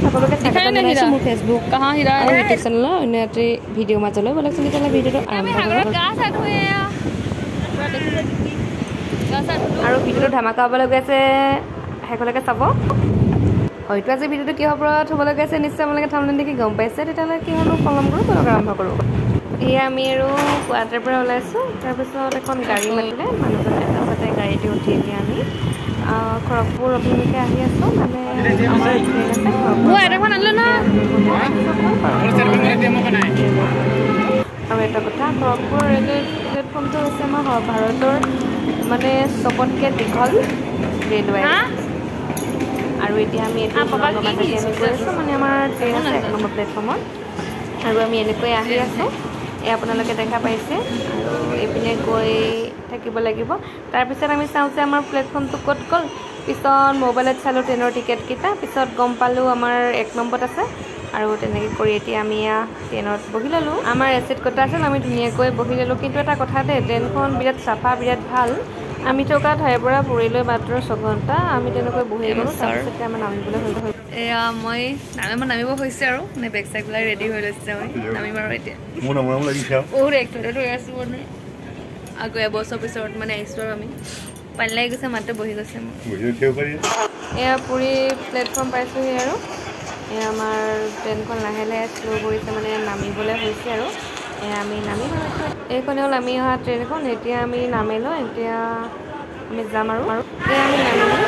সকলোকে স্বাগতম জনাইছোঁ মোৰ ফেচবুক আৰু ইউটিউব চেনেলৰ অন্য এটি ভিডিঅ' মাজলৈ বলকচোন তেতিয়াহ'লে ভিডিঅ'টো আৰম্ভ কৰোঁ আৰু ভিডিঅ'টো ধামাকা হ'বলৈ গৈ আছে শেষলৈকে চাব হয়তো আজি ভিডিঅ'টো কিহৰ ওপৰত হ'বলৈ গৈ আছে নিশ্চয় আপোনালোকে থামনেল দেখি গম পাইছে তেতিয়াহ'লে কি হ'লো পলম কৰোঁ বলক আৰম্ভ কৰোঁ এয়া আমি আৰু কোৱাৰ্টাৰৰ পৰা ওলাইছোঁ তাৰপিছত এখন গাড়ী মাতিলে মানুহজনে তাৰপিছতে গাড়ীতে উঠি এতিয়া আমি খড়গপুৰ অভিমুখে আহি আছোঁ মানে আমাৰ ট্ৰেইন আছে আৰু এটা কথা খড়গপুৰ ৰেলৱে প্লেটফৰ্মটো হৈছে আমাৰ ভাৰতৰ মানে চবতকৈ দীঘল ৰেলৱে আৰু এতিয়া আমি এইটো মাজতে আমি গৈ আছোঁ মানে আমাৰ ট্ৰেইন আছে 1 নম্বৰ প্লেটফৰ্মত আৰু আমি এনেকৈ আহি আছোঁ এই আপোনালোকে দেখা পাইছে আৰু এইপিনে গৈ থাকিব লাগিব তাৰপিছত আমি চাওঁ যে আমাৰ প্লেটফৰ্মটো ক'ত গ'ল পিছত মোবাইলত চালোঁ ট্ৰেইনৰ টিকেটকেইটা পিছত গম পালোঁ আমাৰ 1 নম্বৰত আছে আৰু তেনেকৈ কৰি এতিয়া আমি ট্ৰেইনত বহি ল'লোঁ আমাৰ এচিড কটা আছিল আমি ধুনীয়াকৈ বহি ল'লোঁ কিন্তু এটা কথা দেই ট্ৰেইনখন বিৰাট চাফা বিৰাট ভাল আমি থকা ঠাইৰ পৰা পুৰীলৈ মাত্ৰ 6 ঘণ্টা আমি তেনেকৈ বহি গ'লোঁ তাৰপিছতে আমাৰ নামিবলৈ হৈ এয়া মই নামিব হৈছে আৰু মানে বেগ চেগবিলাক ৰেডি হৈ লৈছে মই নামিম আৰু এতিয়া মোৰ নাম লাগিছে বহুত এক্সাইটেড হৈ আছোঁ মানে আকৌ এবছৰ পিছত মানে আহিছোঁ আৰু আমি পানী লাগি গৈছে মাত্ৰ বহি গৈছে এয়া পুৰী প্লেটফৰ্ম পাইছোঁহি আৰু এয়া আমাৰ ট্ৰেইনখন লাহে লাহে শ্ল' কৰিছে মানে নামিবলৈ হৈছে আৰু এয়া আমি নামিম এইখনে হ'ল আমি অহা ট্ৰেইনখন এতিয়া আমি নামিলোঁ এতিয়া আমি যাম আৰু এয়া আমি নামিলোঁ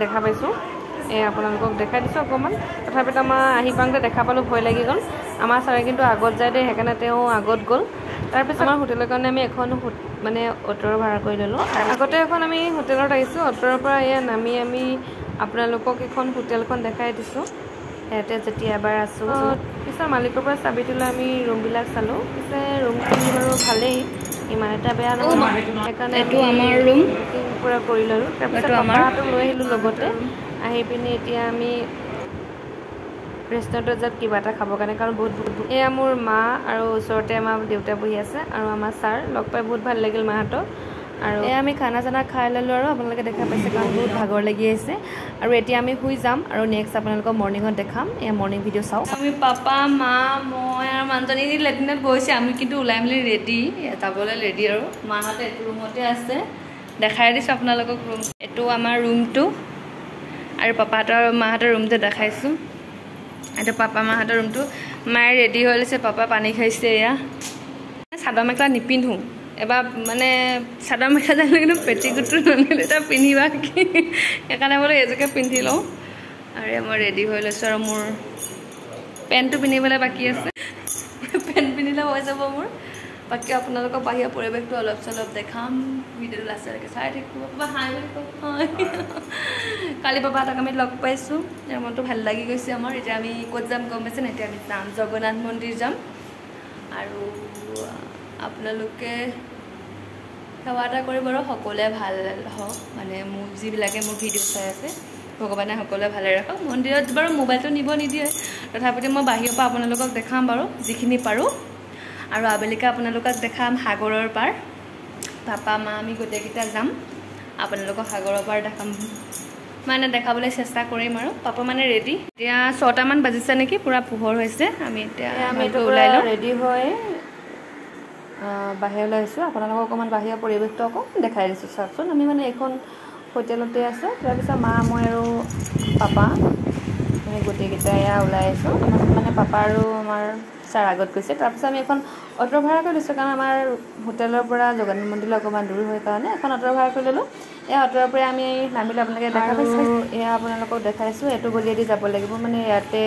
দেখা পাইছোঁ আপোনালোকক দেখাই দিছোঁ অকণমান তথাপিতো আমাৰ আহি পাওঁতে দেখা পালোঁ ভয় লাগি গ'ল আমাৰ ছাৰে কিন্তু আগত যায় দেই সেইকাৰণে তেওঁ আগত গ'ল তাৰপিছত আমাৰ হোটেলৰ কাৰণে আমি এখন মানে অ'টৰ ভাড়া কৰি ল'লোঁ আগতে এখন আমি হোটেলত আহিছোঁ অ'টৰ পৰা এয়া নামি আমি আপোনালোকক এখন হোটেলখন দেখাই দিছোঁ ইয়াতে যেতিয়া এবাৰ আছোঁ পিছত মালিকৰ পৰা চাবিটো লৈ আমি ৰুমবিলাক চালোঁ পিছে ৰুমখিনি বাৰু ভালেই ইমান এটা বেয়া নহয় সেইকাৰণে এইটো আমাৰ ৰুম পূৰা কৰি ল'লোঁ তাৰপিছত পাপাহঁতক লৈ আহিলোঁ লগতে আহি পিনি এতিয়া আমি ৰেষ্টুৰেণ্টত যাত কিবা এটা খাবৰ কাৰণে কাৰণ বহুত এয়া মোৰ মা আৰু ওচৰতে আমাৰ দেউতা বহি আছে আৰু আমাৰ ছাৰ লগ পাই বহুত ভাল লাগিল মাহঁতক আৰু এয়া আমি খানা চানা খাই ল'লোঁ আৰু আপোনালোকে দেখা পাইছে কাৰণ বহুত ভাগৰ লাগি আহিছে আৰু এতিয়া আমি শুই যাম আৰু নেক্সট আপোনালোকক মৰ্ণিঙত দেখাম এয়া মৰ্ণিং ভিডিঅ' চাওঁ আমি পাপা মা মই আৰু মানুহজনী লেট্ৰিনত বহিছে আমি কিন্তু ওলাই মেলি ৰেডি যাবলৈ ৰেডি আৰু মাহঁতে এইটো ৰুমতে আছে দেখাই দিছোঁ আপোনালোকক ৰুম এইটো আমাৰ ৰুমটো আৰু পাপাহঁতৰ মাহঁতৰ ৰুমটো দেখাইছোঁ এইটো পাপা মাহঁতৰ ৰুমটো মায়ে ৰেডি হৈ লৈছে পাপা পানী খাইছে এয়া চাদৰ মেখেলা নিপিন্ধোঁ এবাৰ মানে চাদৰ মেখেলা জানিলে কিন্তু পেটিকোটটো নানিলে এটা পিন্ধিবা কি সেইকাৰণে বোলো এইযোৰকে পিন্ধি লওঁ আৰু মই ৰেডি হৈ লৈছোঁ আৰু মোৰ পেণ্টটো পিন্ধিবলৈ বাকী আছে পেণ্ট পিন্ধিলে হৈ যাব মোৰ বাকী আপোনালোকক বাহিৰৰ পৰিৱেশটো অলপ চলপ দেখাম ভিডিঅ'টো লাষ্টলৈকে চাই থাকিব পাপা হাই বুলি কওক কালি পাপাহঁতক আমি লগ পাইছোঁ মনটো ভাল লাগি গৈছে আমাৰ এতিয়া আমি ক'ত যাম গম পাইছে নাই এতিয়া আমি যাম জগন্নাথ মন্দিৰ যাম আৰু আপোনালোকে সেৱা এটা কৰিব আৰু সকলোৱে ভাল হওক মানে মোৰ যিবিলাকে মোৰ ভিডিঅ' চাই আছে ভগৱানে সকলোৱে ভালে ৰাখক মন্দিৰত বাৰু মোবাইলটো নিব নিদিয়ে তথাপিতো মই বাহিৰৰ পৰা আপোনালোকক দেখাম বাৰু যিখিনি পাৰোঁ আৰু আবেলিকে আপোনালোকক দেখাম সাগৰৰ পাৰ পাপা মা আমি গোটেইকেইটা যাম আপোনালোকক সাগৰৰ পাৰ দেখাম মানে দেখাবলৈ চেষ্টা কৰিম আৰু পাপা মানে ৰেডি এতিয়া 6টামান বাজিছে নেকি পূৰা পোহৰ হৈছে আমি এতিয়া ওলাই লওঁ ৰেডি হৈ বাহিৰলৈ আহিছোঁ আপোনালোকক অকণমান বাহিৰৰ পৰিৱেশটো অকণমান দেখাই দিছোঁ চাওকচোন আমি মানে এইখন হোটেলতে আছোঁ তাৰপিছত মা মই আৰু পাপা আমি গোটেইকেইটা এয়া ওলাই আহিছোঁ আমাৰ মানে পাপা আৰু আমাৰ ছাৰ আগত গৈছে তাৰপিছত আমি এখন অ'টো ভাড়া কৰি লৈছোঁ কাৰণ আমাৰ হোটেলৰ পৰা জগন্নাথ মন্দিৰলৈ অকণমান দূৰ হয় কাৰণে এখন অ'টো ভাড়া কৰি ল'লোঁ এয়া অ'টোৰ পৰা আমি নামিলে আপোনালোকে দেখা পাইছে এয়া আপোনালোকক দেখাইছোঁ এইটো গলিয়েদি যাব লাগিব মানে ইয়াতে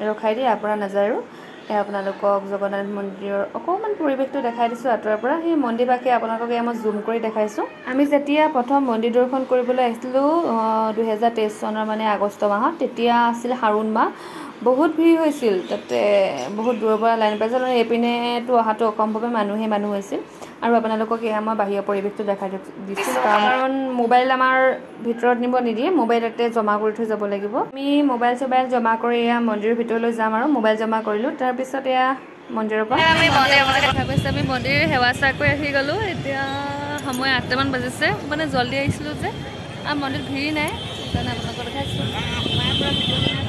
ৰখাই দিয়ে আপোনাৰ নাযায় আৰু এয়া আপোনালোকক জগন্নাথ মন্দিৰৰ অকণমান পৰিৱেশটো দেখাই দিছোঁ আঁতৰৰ পৰা সেই মন্দিৰভাগে আপোনালোকক এয়া মই জুম কৰি দেখাইছোঁ আমি যেতিয়া প্ৰথম মন্দিৰ দৰ্শন কৰিবলৈ আহিছিলোঁ 2023 চনৰ মানে আগষ্ট মাহত তেতিয়া আছিল শাওণ মাহ বহুত ভিৰ হৈছিল তাতে বহুত দূৰৰ পৰা লাইন পাইছিল আৰু এইপিনেতো অহাটো অসম্ভৱে মানুহ হৈছিল আৰু আপোনালোকক এয়া মই বাহিৰৰ পৰিৱেশটো দেখাই দিছোঁ কাৰণ মোবাইল আমাৰ ভিতৰত নিব নিদিয়ে মোবাইল তাতে জমা কৰি থৈ যাব লাগিব আমি মোবাইল জমা কৰি এয়া মন্দিৰৰ ভিতৰলৈ যাম আৰু মোবাইল জমা কৰিলোঁ তাৰপিছত এয়া মন্দিৰৰ পৰা আমি মন্দিৰ সেৱা চাহ কৰি আহি গ'লোঁ এতিয়া সময় 8টামান বাজিছে মানে জল্দি আহিছিলোঁ যে আৰু মন্দিৰত ভিৰ নাই সেইকাৰণে আপোনালোকক দেখাইছোঁ মায়ে পৰা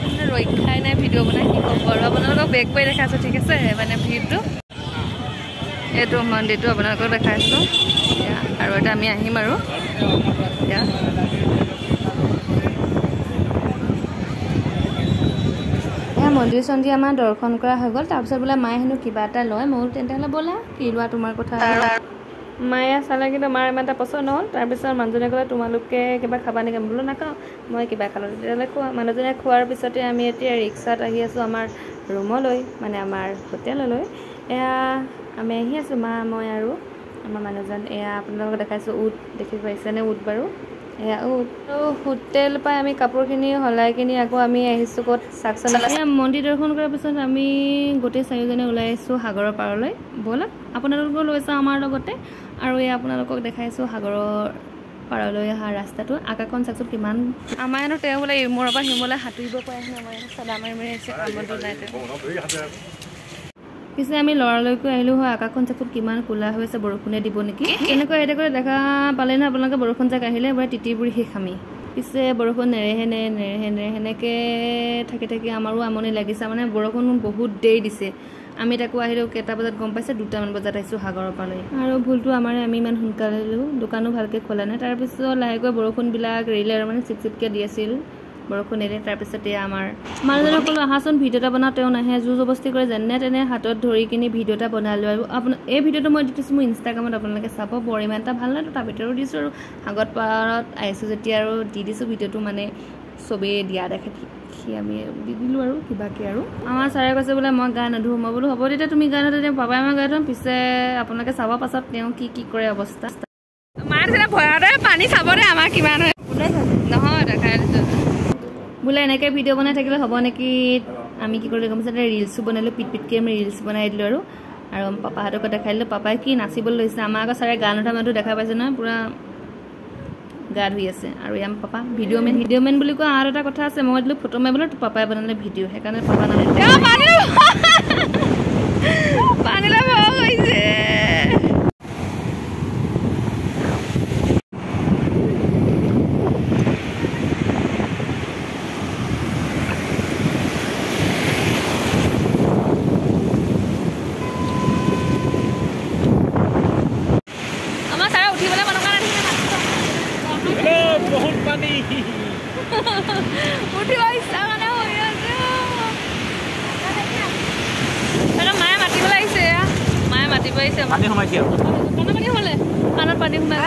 ভিডিঅ' ৰক্ষাই নাই ভিডিঅ' বনাই কি ক'ব আৰু আপোনালোকক বেক কৰি দেখাইছোঁ ঠিক আছে মানে ভিৰটো এইটো মন্দিৰটো আপোনালোকক দেখাইছোঁ এতিয়া আৰু এটা আমি আহিম আৰু এতিয়া মন্দিৰ চন্দিৰ আমাৰ দৰ্শন কৰা হৈ গ'ল তাৰপিছত বোলে মায়ে হেনো কিবা এটা লয় মই তেন্তে হ'লে ব'লা কি লোৱা তোমাৰ কথা মায়ে চালে কিন্তু মাৰ ইমান এটা পচন্দ নহ'ল তাৰপিছত মানুহজনে ক'লে তোমালোকে কিবা খাবা নেকি বোলো নাখাওঁ মই কিবা খালোঁ তেতিয়াহ'লে মানুহজনে খোৱাৰ পিছতে আমি এতিয়া ৰিক্সাত আহি আছোঁ আমাৰ ৰুমলৈ মানে আমাৰ হোটেললৈ এয়া আমি আহি আছোঁ মা মই আৰু আমাৰ মানুহজন এয়া আপোনালোকক দেখাইছোঁ উট দেখি পাইছেনে উট বাৰু এয়া উট হোটেল পাই আমি কাপোৰখিনি সলাই কিনি আকৌ আমি আহিছোঁ ক'ত চাকচল মন্দিৰ দৰ্শন কৰাৰ পিছত আমি গোটেই চাৰিওজনে ওলাই আহিছোঁ সাগৰৰ পাৰলৈ ব'লক আপোনালোকো লৈ যাওঁ আমাৰ লগতে আৰু এয়া আপোনালোকক দেখাইছোঁ সাগৰৰ পাৰলৈ অহা ৰাস্তাটো আকাশখন চাকচোন কিমান আমাৰ এনো তেওঁ বোলে ইমূৰৰ পৰা সিমূৰলৈ সাঁতুৰিব পাৰে আমাৰ চাদা মাৰি আহিছে কামতো নাই পিছে আমি লৰালৈকে আহিলোঁ হয় আকাশখন চাকচোন কিমান কোলা হৈ আছে বৰষুণে দিব নেকি এনেকৈ এনেকৈ দেখা পালে না আপোনালোকে বৰষুণ জাক আহিলে বোলে তিতিবুৰি শেষ আমি পিছে বৰষুণ নেৰেহেনেকৈ থাকি আমাৰো আমনি লাগিছে মানে বৰষুণ বহুত দেৰি দিছে আমি তাকো আহিলোঁ কেইটা বজাত গম পাইছে 2টামান বজাত আহিছোঁ সাগৰৰ পাৰলৈ আৰু ভুলটো আমাৰে আমি ইমান সোনকালে আহিলোঁ দোকানো ভালকৈ খোলা নাই তাৰপিছত লাহেকৈ বৰষুণবিলাক ৰেলে আৰু মানে চিপচিপকৈ দি আছিল বৰষুণ এৰে তাৰপিছতে আমাৰ মানুহজনক ক'লোঁ আহাচোন ভিডিঅ' এটা বনাওঁ তেওঁ নাহে জোৰ জবস্তি কৰি যেনে তেনে হাতত ধৰি কিনি ভিডিঅ' এটা বনালোঁ আৰু এই ভিডিঅ'টো মই দি দিছোঁ মোৰ ইনষ্টাগ্ৰামত আপোনালোকে চাব বৰ ইমান এটা ভাল নাই তাৰ ভিতৰত দিছোঁ আৰু সাগৰ পাৰত আহিছোঁ যেতিয়া আৰু দি দিছোঁ ভিডিঅ'টো মানে চবেই দিয়া দেখি আমি দি দিলোঁ আৰু কিবাকৈ আৰু আমাৰ ছাৰে কৈছে বোলে মই গা নুধুওঁ মই বোলো হ'ব তেতিয়া তুমি গা নুধুৱা তেতিয়া পাপাই মই গা ধুম পিছে আপোনালোকে চাব পাছত তেওঁ কি কৰে অৱস্থা মাৰ নিচিনা ভয়তে পানী চাব দে আমাৰ কিমান হয় নহয় দেখাই দিছোঁ বোলে এনেকৈ ভিডিঅ' বনাই থাকিলে হ'ব নেকি আমি কি কৰিলোঁ গম পাইছোঁ ৰিলছো বনালোঁ পিটকৈ আমি ৰিলচ বনাই দিলোঁ আৰু পাপাহঁতকো দেখাই দিলোঁ পাপাই কি নাচিবলৈ লৈছে আমাৰ আকৌ ছাৰে গা নুধা মানুহটো দেখা পাইছে নহয় পূৰা গা ধুই আছে আৰু ইয়াৰ পাপা ভিডিঅ' মেন বুলি কোৱা আৰু এটা কথা আছে মই দিলোঁ ফটো মাৰিবলৈ পাপাই বনালে ভিডিঅ' সেইকাৰণে পাপা পানীলৈ ভয় হৈছে পানী সোমাইছে কাণত পানী সোমাই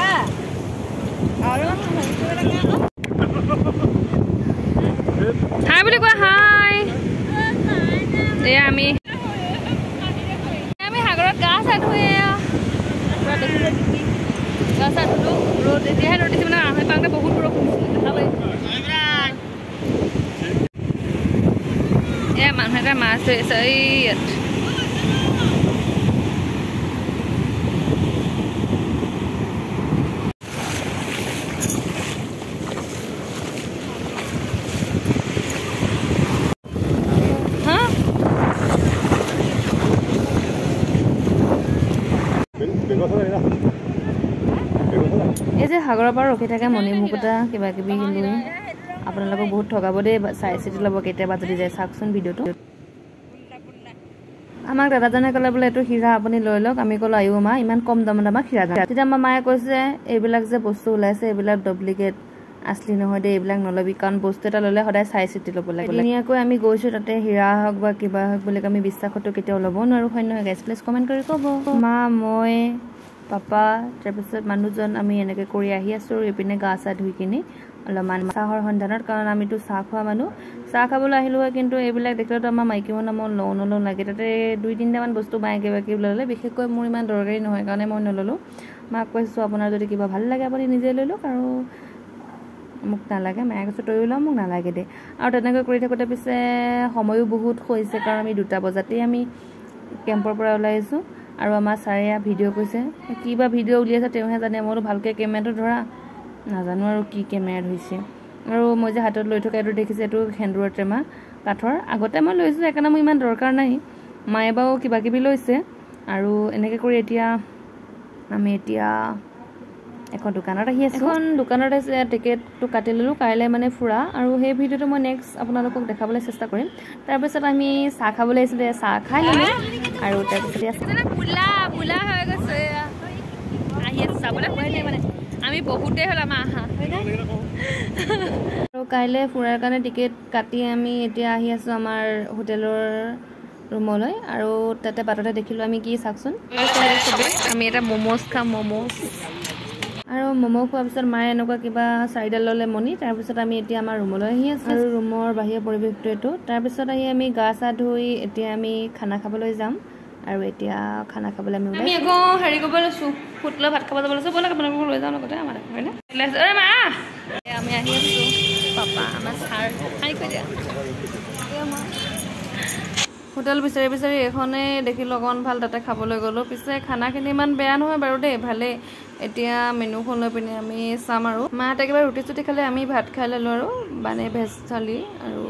হাই বুলি কোৱা হাই এয়া আমি সাগৰত গা চা ধুই গা চা ধুলোঁ ৰ'দ এতিয়াহে ৰ'দ দিছে মানে আঢ়ৈ পাওঁতে বহুত বৰষুণ এয়া মানুহ এটা মাছ ধৰি আছে ইয়াত এই যে সাগৰৰ পৰা ৰখি থাকে মণিমুকুতা কিবা কিবি কিন্তু আপোনালোকক বহুত ঠগাব দেই চাই চিতি ল'ব কেতিয়াবা যদি যায় চাওকচোন ভিডিঅ'টো আমাক দাদাজনে ক'লে বোলে এইটো হীৰা আপুনি লৈ লওক আমি ক'লো আয়ো মা ইমান কম দামত আমাক হীৰা দাম তেতিয়া আমাৰ মায়ে কৈছে এইবিলাক যে বস্তু ওলাইছে এইবিলাক ডুপ্লিকেট আছলি নহয় দেই এইবিলাক নল'বি কাৰণ বস্তু এটা ল'লে সদায় চাই চিতি ল'ব লাগে ধুনীয়াকৈ আমি গৈছোঁ তাতে হীৰা হওক বা কিবা হওক বুলি আমি বিশ্বাসতো কেতিয়াও ল'ব নোৱাৰোঁ হয় নহয় গাইজ প্লিজ কমেণ্ট কৰি ক'ব মা মই পাপা তাৰপিছত মানুহজন আমি এনেকৈ কৰি আহি আছোঁ আৰু এইপিনে গা চা ধুই কিনি অলপমান চাহৰ সন্ধানত কাৰণ আমিতো চাহ খোৱা মানুহ চাহ খাবলৈ আহিলোঁ হয় কিন্তু এইবিলাক দেখিলেতো আমাৰ মাইকী মানুহ মই নলওঁ লাগে তাতে 2-3টামান বস্তু মায়ে কিবা কিবি ল'লে বিশেষকৈ মোৰ ইমান দৰকাৰী নহয় কাৰণে মই নল'লোঁ মাক কৈছোঁ আপোনাৰ যদি কিবা ভাল লাগে আপুনি নিজে লৈ লওক আৰু মোক নালাগে মায়ে কৈছে তই ওলাও মোক নালাগে দে আৰু তেনেকৈ কৰি থাকোঁতে পিছে সময়ো বহুত হৈছে কাৰণ আমি 2টা বজাতেই আমি কেম্পৰ পৰা ওলাই আহিছোঁ আৰু আমাৰ ছাৰে ভিডিঅ' কৈছে কিবা ভিডিঅ' উলিয়াইছে তেওঁহে জানে মইতো ভালকৈ কেমেৰাটো ধৰা নাজানো আৰু কি কেমেৰাত হৈছে আৰু মই যে হাতত লৈ থকা এইটো দেখিছে এইটো সেন্দুৰৰ টেমা কাঠৰ আগতে মই লৈছোঁ সেইকাৰণে মোৰ ইমান দৰকাৰ নাই মায়ে বাৰু কিবা কিবি লৈছে আৰু এনেকৈ কৰি আমি এতিয়া এখন দোকানত আহি আছোঁ এখন দোকানত টিকেটটো কাটি ল'লোঁ কাইলৈ মানে ফুৰা আৰু সেই ভিডিঅ'টো মই নেক্সট আপোনালোকক দেখাবলৈ চেষ্টা কৰিম তাৰপিছত আমি চাহ খাবলৈ আহিছিলোঁ চাহ খাই ল'লোঁ আৰু তাৰপিছত বোলা হৈ গৈছে আহি আছোঁ চাবলৈ হোৱাই নাই মানে আমি বহুতেই হ'ল আমাৰ আহা আৰু কাইলৈ ফুৰাৰ কাৰণে টিকেট কাটি আমি এতিয়া আহি আছোঁ আমাৰ হোটেলৰ ৰুমলৈ আৰু তাতে বাটতে দেখিলোঁ আমি কি চাওকচোন আমি এটা ম'ম'জ খাম ম'ম'জ আৰু ম'ম' খোৱাৰ পিছত মায়ে এনেকুৱা কিবা 4ডাল ল'লে মণি তাৰপিছত আমি এতিয়া আমাৰ ৰুমলৈ আহি আছোঁ আৰু ৰুমৰ বাহিৰৰ পৰিৱেশটো এইটো তাৰপিছত আহি আমি গা চা ধুই এতিয়া আমি খানা খাবলৈ যাম আৰু এতিয়া খানা খাবলৈ আমি আকৌ হেৰি কৰিব লৈছোঁ হোটেলত ভাত খাব যাব লৈছোঁ ব'লক আপোনালোকক লৈ যাওঁ লগতে আমাৰ হয়নে মা আমি আহি আছোঁ পাপা আমাৰ ছাৰ আহি কৈ দিয়া হোটেল বিচাৰি বিচাৰি এইখনেই দেখিলোঁ অকণ ভাল তাতে খাবলৈ গ'লোঁ পিছে খানাখিনি ইমান বেয়া নহয় বাৰু দেই ভালেই এতিয়া মেনুখন লৈ পিনে আমি চাম আৰু মাহঁতে একেবাৰে ৰুটি চুটি খালে আমি ভাত খাই ল'লোঁ আৰু মানে ভেজ থালি আৰু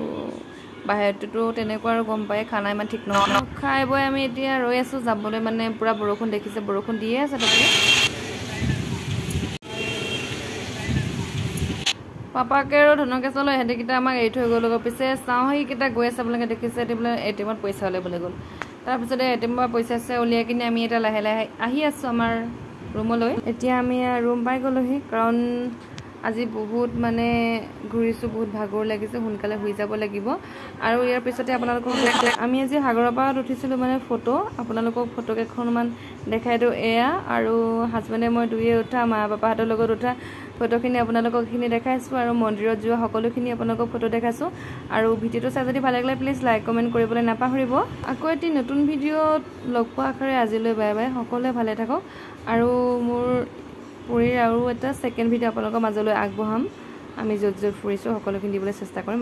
বাহিৰতোতো তেনেকুৱা আৰু গম পায় খানা ইমান ঠিক নহয় খাই বৈ আমি এতিয়া ৰৈ আছোঁ যাবলৈ মানে পূৰা বৰষুণ দেখিছে বৰষুণ দিয়ে আছে তাতে পাপাকে আৰু ধুনকে চলো সিহঁতিকেইটা আমাক এৰি থৈ গ'ল পিছে চাওঁ সেইকেইটা গৈ আছে আপোনালোকে দেখিছে এতিয়া বোলে এটিএমত পইচা উলিয়াবলৈ গ'ল তাৰপিছতে এটিএমৰ পইচা আছে উলিয়াই কিনে আমি এতিয়া লাহে লাহে আহি আছোঁ আমাৰ ৰুমলৈ এতিয়া আমি ৰুম পাই গ'লোহি কাৰণ আজি বহুত মানে ঘূৰিছোঁ বহুত ভাগৰ লাগিছে সোনকালে শুই যাব লাগিব আৰু ইয়াৰ পিছতে আপোনালোকক আমি আজি সাগৰৰ পাৰত উঠিছিলোঁ মানে ফটো আপোনালোকক ফটো কেইখনমান দেখাই দিওঁ এয়া আৰু হাজবেণ্ডে মই দুয়ে উঠা মা পাপাহঁতৰ লগত উঠা ফটোখিনি আপোনালোকক এইখিনি দেখাইছোঁ আৰু মন্দিৰত যোৱা সকলোখিনি আপোনালোকক ফটো দেখাইছোঁ আৰু ভিডিঅ'টো চাই যদি ভাল লাগিলে প্লিজ লাইক কমেণ্ট কৰিবলৈ নাপাহৰিব আকৌ এটি নতুন ভিডিঅ'ত লগ পোৱা আশাৰে আজিলৈ বাই বাই সকলোৱে ভালে থাকক আৰু মোৰ পুৰীৰ আৰু এটা ছেকেণ্ড ভিডিঅ' আপোনালোকৰ মাজলৈ আগবঢ়াম আমি য'ত য'ত ফুৰিছোঁ সকলোখিনি দিবলৈ চেষ্টা কৰিম